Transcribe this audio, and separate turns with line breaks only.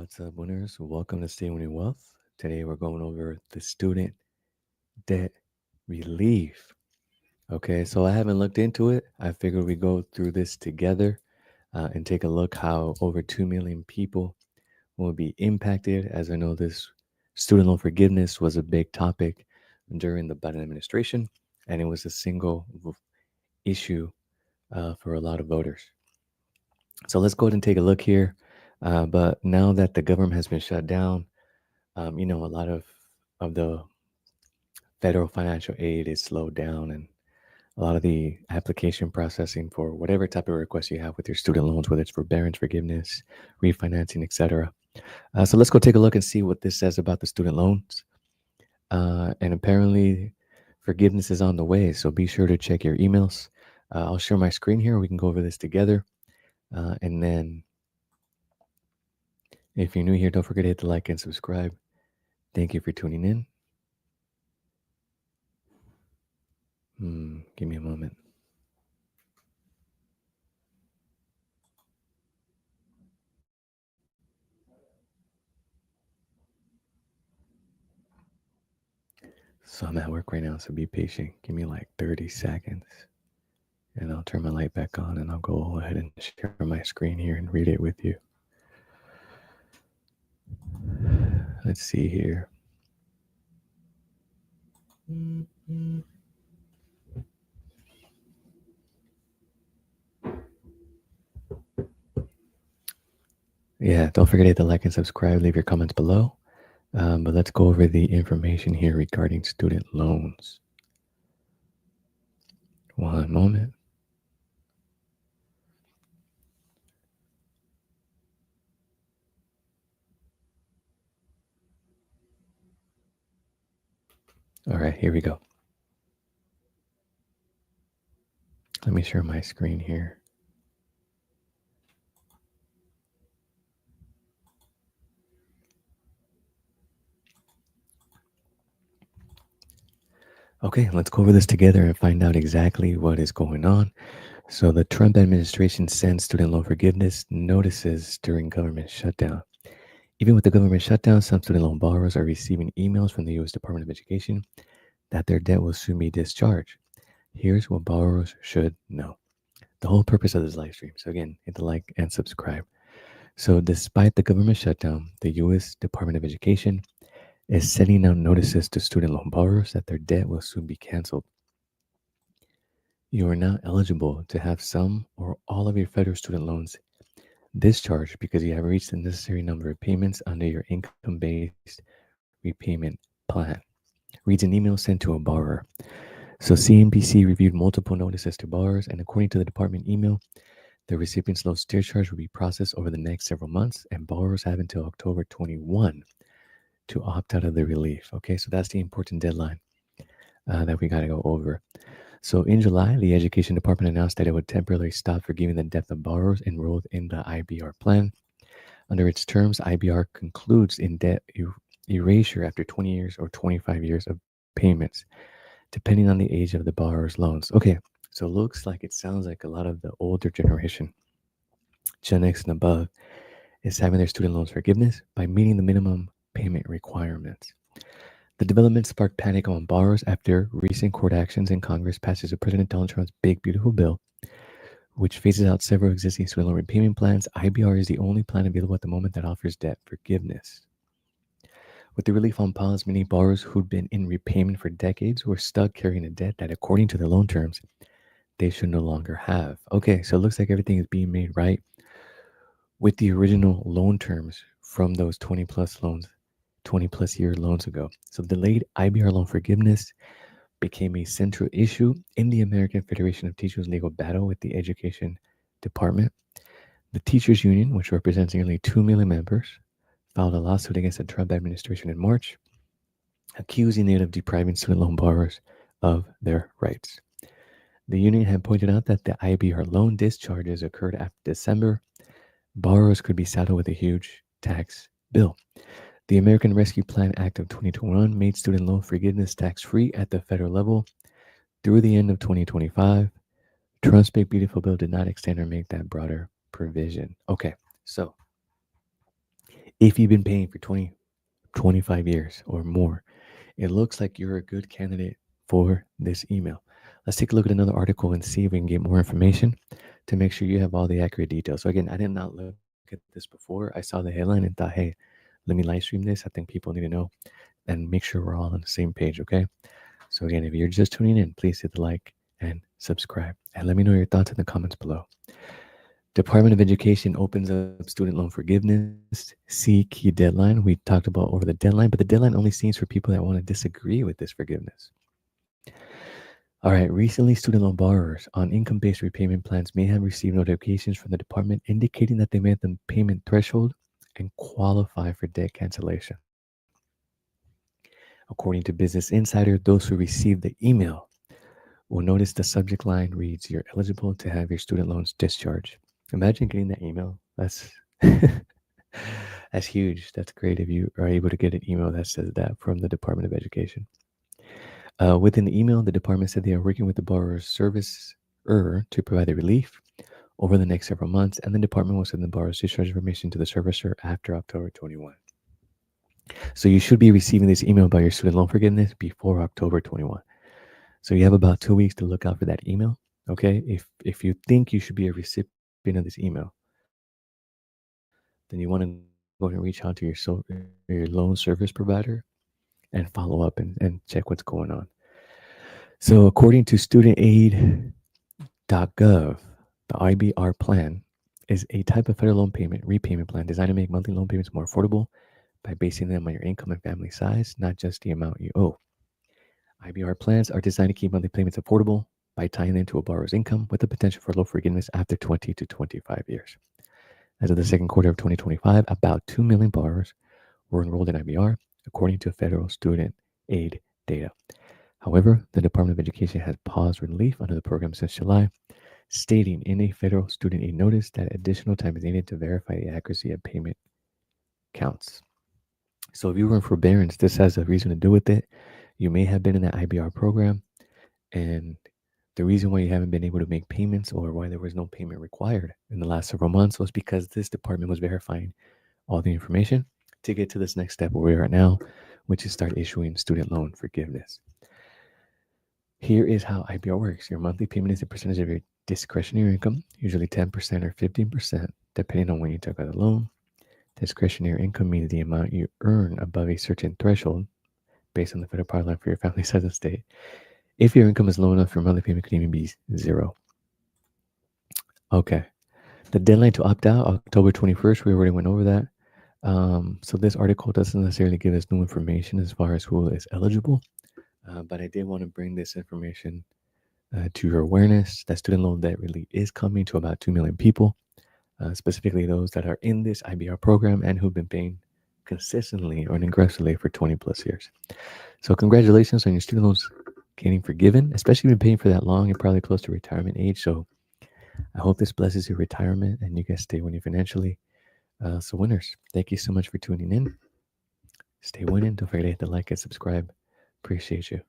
What's up, winners? Welcome to Stay Winning Wealth. Today we're going over the student debt relief. Okay, so I haven't looked into it. I figured we go through this together and take a look how over 2 million people will be impacted. As I know, this student loan forgiveness was a big topic during the Biden administration, and it was a single issue for a lot of voters. So let's go ahead and take a look here. But now that the government has been shut down, a lot of the federal financial aid is slowed down, and a lot of the application processing for whatever type of request you have with your student loans, whether it's forbearance, forgiveness, refinancing, etc. So let's go take a look and see what this says about the student loans. And apparently, forgiveness is on the way, so be sure to check your emails. I'll share my screen here. We can go over this together. And then, if you're new here, don't forget to hit the like and subscribe. Thank you for tuning in. Give me a moment. So I'm at work right now, so be patient. Give me like 30 seconds and I'll turn my light back on and I'll go ahead and share my screen here and read it with you. Let's see here. Yeah, don't forget to hit the like and subscribe. Leave your comments below. But let's go over the information here regarding student loans. One moment. All right, here we go. Let me share my screen here. Okay, let's go over this together and find out exactly what is going on. So, the Trump administration sent student loan forgiveness notices during government shutdown. Even with the government shutdown, some student loan borrowers are receiving emails from the U.S. Department of Education that their debt will soon be discharged. Here's what borrowers should know. The whole purpose of this live stream. So, again, hit the like and subscribe. So, despite the government shutdown, the U.S. Department of Education is sending out notices to student loan borrowers that their debt will soon be canceled. You are now eligible to have some or all of your federal student loans discharged because you have reached the necessary number of payments under your income-based repayment plan. Reads an email sent to a borrower. So CNBC reviewed multiple notices to borrowers, and according to the department email, the recipient's loan discharge will be processed over the next several months, and borrowers have until October 21 to opt out of the relief. Okay, so that's the important deadline that we got to go over. So in July, the Education Department announced that it would temporarily stop forgiving the debt of borrowers enrolled in the IBR plan. Under its terms, IBR concludes in debt erasure after 20 years or 25 years of payments, depending on the age of the borrower's loans. Okay, so it looks like it sounds like a lot of the older generation, Gen X and above, is having their student loans forgiveness by meeting the minimum payment requirements. The development sparked panic among borrowers after recent court actions in Congress passes President Donald Trump's Big Beautiful Bill, which phases out several existing student loan repayment plans. IBR is the only plan available at the moment that offers debt forgiveness. With the relief on pause, many borrowers who'd been in repayment for decades were stuck carrying a debt that, according to the loan terms, they should no longer have. Okay, so it looks like everything is being made right with the original loan terms from those 20 plus loans, 20 plus year loans ago. So delayed IBR loan forgiveness became a central issue in the American Federation of Teachers legal battle with the Education Department. The teachers union, which represents nearly 2 million members, filed a lawsuit against the Trump administration in March, accusing it of depriving student loan borrowers of their rights. The union had pointed out that the IBR loan discharges occurred after December. Borrowers could be saddled with a huge tax bill. The American Rescue Plan Act of 2021 made student loan forgiveness tax-free at the federal level through the end of 2025. Trump's Big Beautiful Bill did not extend or make that broader provision. Okay, so If you've been paying for 20, 25 years or more, it looks like you're a good candidate for this email. Let's take a look at another article and see if we can get more information to make sure you have all the accurate details. So again, I did not look at this before. I saw the headline and thought, hey, let me live stream this. I think people need to know and make sure we're all on the same page, okay? So again, if you're just tuning in, please hit the like and subscribe. And let me know your thoughts in the comments below. Department of Education opens up student loan forgiveness. See key deadline. We talked about over the deadline, but the deadline only seems for people that want to disagree with this forgiveness. All right, recently, student loan borrowers on income based repayment plans may have received notifications from the department indicating that they met the payment threshold and qualify for debt cancellation. According to Business Insider, those who received the email will notice the subject line reads, "You're eligible to have your student loans discharged." Imagine getting that email. That's that's huge. That's great if you are able to get an email that says that from the Department of Education. Within the email, the department said they are working with the borrower's servicer to provide the relief over the next several months, and the department will send the borrower's discharge information to the servicer after October 21. So you should be receiving this email about your student loan forgiveness before October 21. So you have about 2 weeks to look out for that email. Okay, if you think you should be a recipient of this email, then you want to go ahead and reach out to your loan service provider and follow up and check what's going on. So according to studentaid.gov, the IBR plan is a type of federal loan repayment plan designed to make monthly loan payments more affordable by basing them on your income and family size, not just the amount you owe. IBR plans are designed to keep monthly payments affordable by tying them to a borrower's income with the potential for loan forgiveness after 20 to 25 years. As of the second quarter of 2025, about 2 million borrowers were enrolled in IBR, according to federal student aid data. However, the Department of Education has paused relief under the program since July, stating in a federal student aid notice that additional time is needed to verify the accuracy of payment counts. So if you were in forbearance, this has a reason to do with it. You may have been in that IBR program, and the reason why you haven't been able to make payments or why there was no payment required in the last several months was because this department was verifying all the information to get to this next step where we are now, which is start issuing student loan forgiveness. Here is how IBR works. Your monthly payment is a percentage of your discretionary income, usually 10% or 15%, depending on when you took out the loan. Discretionary income means the amount you earn above a certain threshold based on the federal poverty line for your family size and state. If your income is low enough, your monthly payment could even be zero. Okay. The deadline to opt out, October 21st, we already went over that. So this article doesn't necessarily give us new information as far as who is eligible, but I did want to bring this information to your awareness that student loan debt relief is coming to about 2 million people, specifically those that are in this IBR program and who've been paying consistently or aggressively for 20 plus years. So congratulations on your student loans getting forgiven, especially if you've been paying for that long. You're probably close to retirement age. So I hope this blesses your retirement and you guys stay winning financially. So winners, thank you so much for tuning in. Stay winning. Don't forget to hit the like and subscribe. Appreciate you.